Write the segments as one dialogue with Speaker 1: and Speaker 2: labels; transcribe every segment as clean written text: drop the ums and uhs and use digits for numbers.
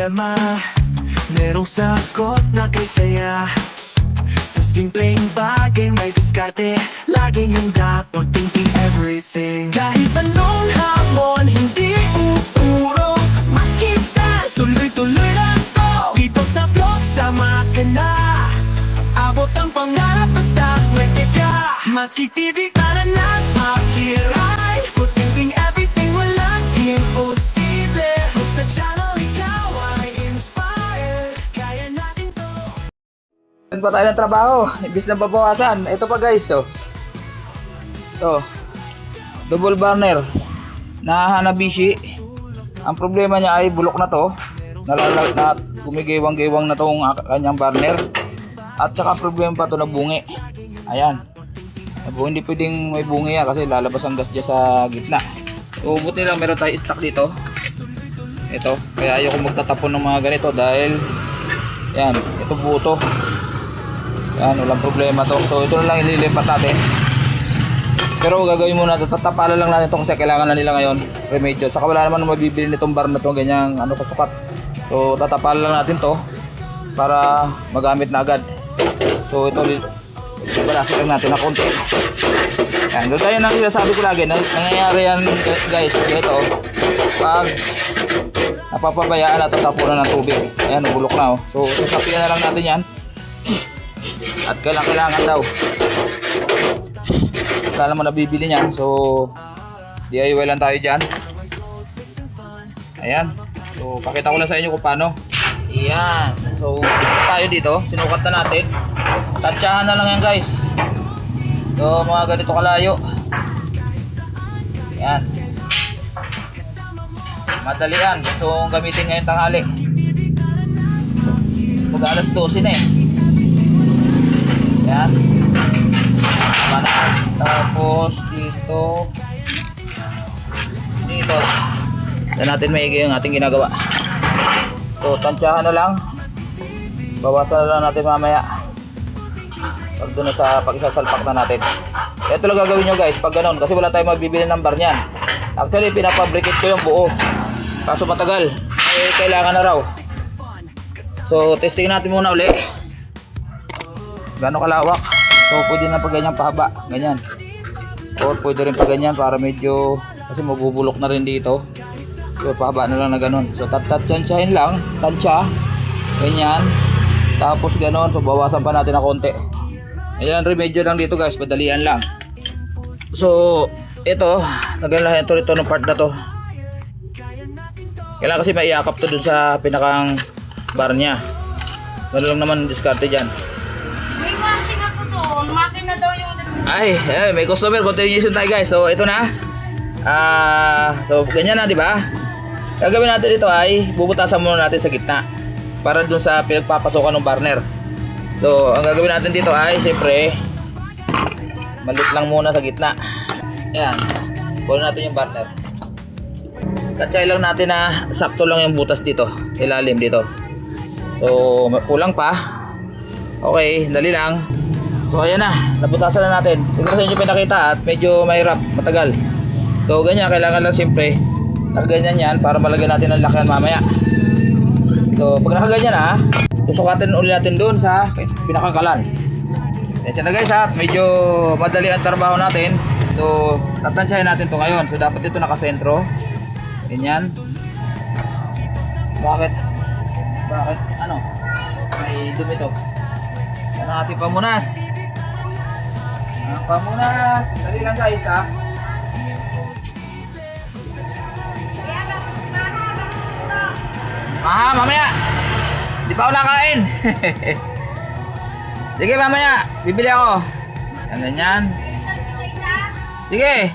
Speaker 1: problema, merong sagot na kay saya. Sa simpleng bagay may diskarte, laging handa, no thinking everything. Kahit anong hamon, hindi uurong makista, tuloy-tuloy lang to. Dito sa vlog, sama ka na. Abot ang pangarap, basta pwede ka. Maski TV ka na ng akiray, no thinking everything, walang imposible. Sa channel, ikaw ay inspired, kaya natin to.
Speaker 2: Pa tayo ng trabaho, ibis na babawasan. Ito pa guys, oh. Ito, double burner na Hanabishi. Ang problema niya ay bulok na to, nalalag na, gumigewang-gewang na tong kanyang burner. At saka problema pa to na bungi. Ayan, hindi pwedeng may bungi yan kasi lalabas ang gas dyan sa gitna. So buti lang meron tayo stock dito. Ito, kaya ayoko magtatapon ng mga ganito dahil yan, ito buto. Yan, walang problema to. So ito na lang ililipat natin. Pero gagawin muna ito, tatapala lang natin ito kasi kailangan na nila ngayon remedyo. Saka wala naman mabibili nitong bar na ito, ganyang ano kasukat. So tatapala lang natin to para magamit na agad. So ito, balasin lang natin na konti. Yan, gagaya ng sinasabi ko lagi, nangyayari yan guys, ganito. Pag napapabayaan natin tapunan ng tubig, ayan, bulok na oh. So sasapian na lang natin yan. At kailangan daw, wala naman nabibili niyan, so DIY lang tayo dyan. Ayan, so pakita ko lang sa inyo kung paano. Ayan, so tayo dito, sinukat na natin. Tansyahan na lang yan guys. So mga ganito kalayo. Ayan, madali yan, so gamitin ngayon tanghali. Pag alas 12 na eh. Yan. Tapos dito. Yan natin maigi yung ating ginagawa. So tansyahan na lang. Bawasan na lang natin mamaya. Pag doon na sa pag-isasalpak na natin. Ito lang gagawin nyo guys pag ganun. Kasi wala tayong mabibili ng bar niyan. Actually pinapabricate ko yung buo. Kaso matagal. Eh, kailangan na raw. So testing natin muna uli. Gano'ng kalawak. So pwede na pag ganyan pahaba, ganyan. O pwede rin pag ganyan para medyo, kasi mabubulok na rin dito. So pahaba na lang na gano'n. So tansyahin lang, tansya, ganyan. Tapos gano'n, so bawasan pa natin na konti. Ayan, remedyo lang dito guys, padalian lang. So ito, nagalahin ito ng part na to. Kailangan kasi maiyakap to dun sa pinakang bar niya. Gano'n lang naman diskarte dyan.
Speaker 3: Makin na daw yung
Speaker 2: ay, may customer, continuation tayo guys. So ito na. So ganyan na, di ba? Gagawin natin dito ay bubutasan muna natin sa gitna para dun sa pinagpapasokan ng burner. So ang gagawin natin dito ay siyempre malit lang muna sa gitna. Ayan, kunin natin yung burner. Tansyahin lang natin na sakto lang yung butas dito, ilalim dito. So kulang pa. Okay, dali lang. So ayan na, nabutasan na natin. Hindi ko sa inyo pinakita at medyo mahirap, matagal. So ganyan, kailangan lang siyempre nakaganyan yan para malagyan natin ang lakyan mamaya. So pag nakaganyan na, susukatin ulit natin doon sa pinakakalan. Yan na guys ha, medyo madali ang trabaho natin. So tatansyahin natin to ngayon. So dapat ito nakasentro. Ganyan. Bakit? Ano? May dumi to. Yan ang ating pamunas. Pamunas, dali lang guys ha. Mamaya. Di pa ako nakain. Sige mamaya, bibili ako. Yan ganyan. Sige.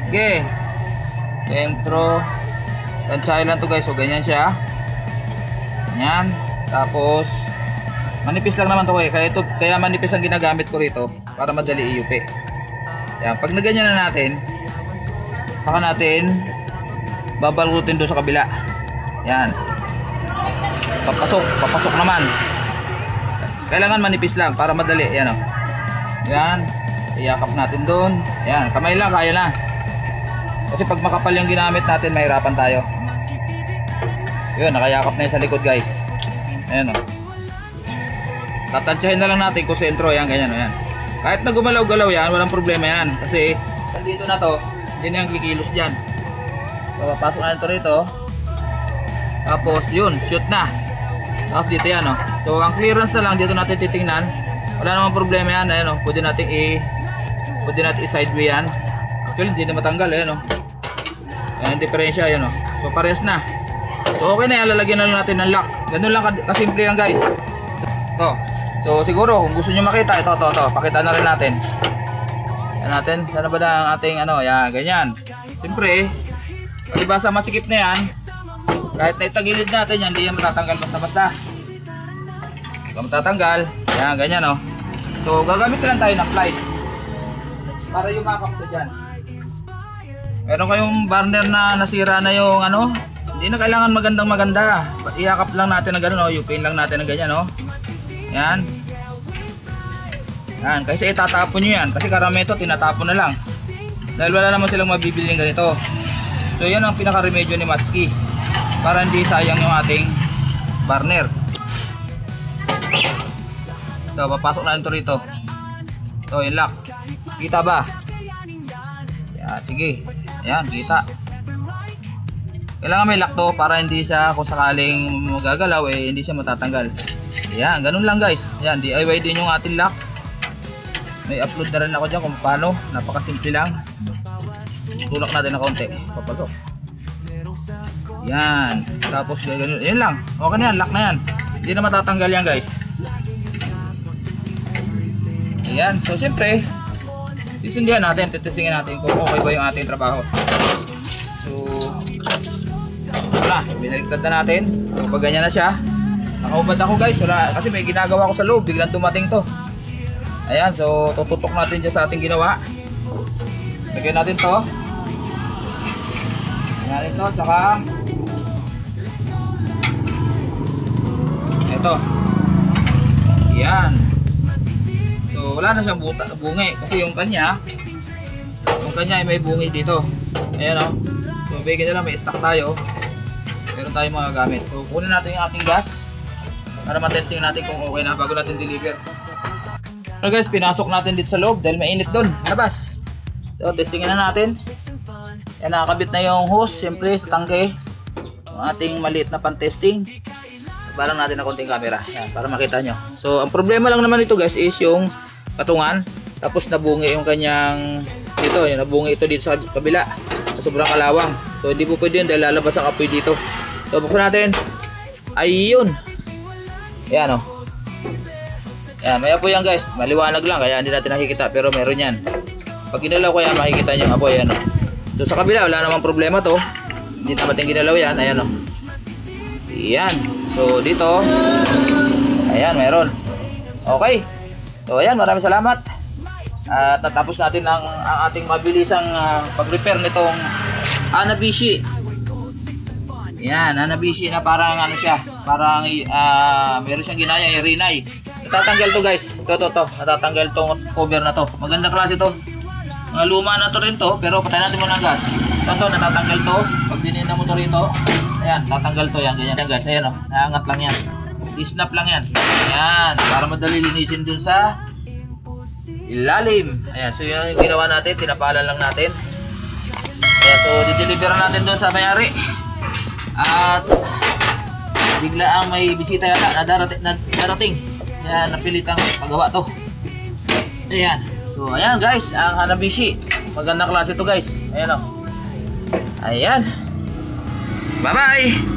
Speaker 2: Sige. Sentro. Tansyahin lang to guys, so ganyan siya. Ganyan. Tapos manipis lang naman to eh. Kaya manipis ang ginagamit ko rito para madali iupi. Yan, pag naganyan na natin, saka natin babalutin doon sa kabila. Yan. Papasok naman. Kailangan manipis lang para madali. Yan oh. Yan. Iyakap natin doon. Yan, kamay lang, kaya na. Kasi pag makapal yung ginamit natin, mahirapan tayo. Yun, nakayakap na yun sa likod guys. Ayan o. Tatansyahin na lang natin kung sentro. Ayan, ganyan. Ayan. Kahit na gumalaw-galaw yan, walang problema yan. Kasi, dito na to, hindi na yung kikilos dyan. So, papasok na ito rito. Tapos, yun, shoot na. Tapos dito yan o. So, ang clearance na lang, dito natin titingnan. Wala namang problema yan. Ayan o, pwede natin i-sideway yan. Actually, hindi na matanggal. Ayan o. Ayan, diferensya. Ayan o. So, pares na. So okay na yan, lalagyan na lang natin ng lock. Ganun lang kasimple yan guys. Ito. So siguro kung gusto nyo makita, ito. Pakita na rin natin. Yan natin. Sana ba na ang ating ano, yan, ganyan. Siyempre, palibasa masikip na yan. Kahit na itagilid natin yan, hindi yan matatanggal basta-basta. Ito matatanggal. Yan, ganyan o. So gagamit lang tayo ng pliers para yumakap sa dyan. Meron kayong burner na nasira na yung ano, hindi na kailangan maganda. Iyakap lang natin na gano'n, upin lang natin na ganyan, no? Yan. Yan, kasi itatapon nyo yan. Kasi karami ito, tinatapon na lang. Dahil wala naman silang mabibili ng ganito. So, yan ang pinaka-remedyo ni Matski. Para hindi sayang yung ating burner. So, papasok na ito rito. So, yung lock. Kita ba? Yan, sige. Yan, kita. Kailangan may lock to para hindi siya kung sakaling magagalaw hindi siya matatanggal. Ayan, ganun lang guys. Ayan, DIY din yung ating lock. May upload na rin ako dyan kung paano. Napakasimple lang. Tulak natin ng konti. Papasok. Ayan. Tapos ganun. Ayan lang. Okay na yan, lock na yan. Hindi na matatanggal yan guys. Ayan, so syempre tisindihan natin, titisingin natin kung okay ba yung ating trabaho. So wala, binaligtad na natin. So, pag ganyan na siya, nakaubad ako guys. Wala, kasi may ginagawa ko sa loob. Biglang dumating to. Ayan, so tututok natin dyan sa ating ginawa. Lagyan natin to. Lagyan natin to, tsaka ito. Ayan. So wala na siyang bungi. Kasi yung kanya ay may bungi dito. Ayan o. So bigyan na lang, may stock tayo. Meron tayong mga gamit. So kunin natin yung ating gas para matesting natin kung okay na bago natin deliver. So guys, pinasok natin dito sa loob dahil mainit doon. Labas. So testingin na natin. Yan, nakakabit na yung hose siyempre sa tangke. Yung ating maliit na pan-testing. Balang natin na konting camera. Yan, para makita nyo. So ang problema lang naman ito guys is yung patungan. Tapos nabungi yung kanyang dito. Yung nabungi ito dito sa kabila. Sobrang kalawang. So hindi po pwede yun dahil lalabas ang apoy dito. So buksan natin. Ayun. Ayan o. Ayan, may apoy yan guys. Maliwanag lang kaya hindi natin nakikita. Pero meron yan. Pag ginalaw ko yan, makikita nyo yung apoy. Ayan o. So sa kabila wala namang problema to. Hindi naman ginalaw yan. Ayan o. Ayan. So dito. Ayan, meron. Okay. So ayan, maraming salamat. At natapos natin ang ating mabilisang pag-repair nitong Hanabishi. Yan, Hanabishi na parang ano siya, parang meron siyang ginaya, Rinay. Natatanggal to guys. Ito. Natatanggal tong cover na to. Maganda klase to. Mga luma na to rin to, pero patay natin muna ang gas. Ito, natatanggal to. Pag dinina mo to rito, ayan, tatanggal to yan. Ganyan yan guys. Ayan o, naangat lang yan. I-snap lang yan. Ayan, para madali linisin dun sa ilalim. Ayan, so yun yung ginawa natin, tinapalan lang natin. Ayan, so dideliver natin doon sa may-ari. At bigla ang may bisita yata na darating. Ayan, napilitang paggawa to. Ayan, so ayan guys, ang Hanabishi. Magandang klase to guys. Ayan o. Ayan. Bye bye.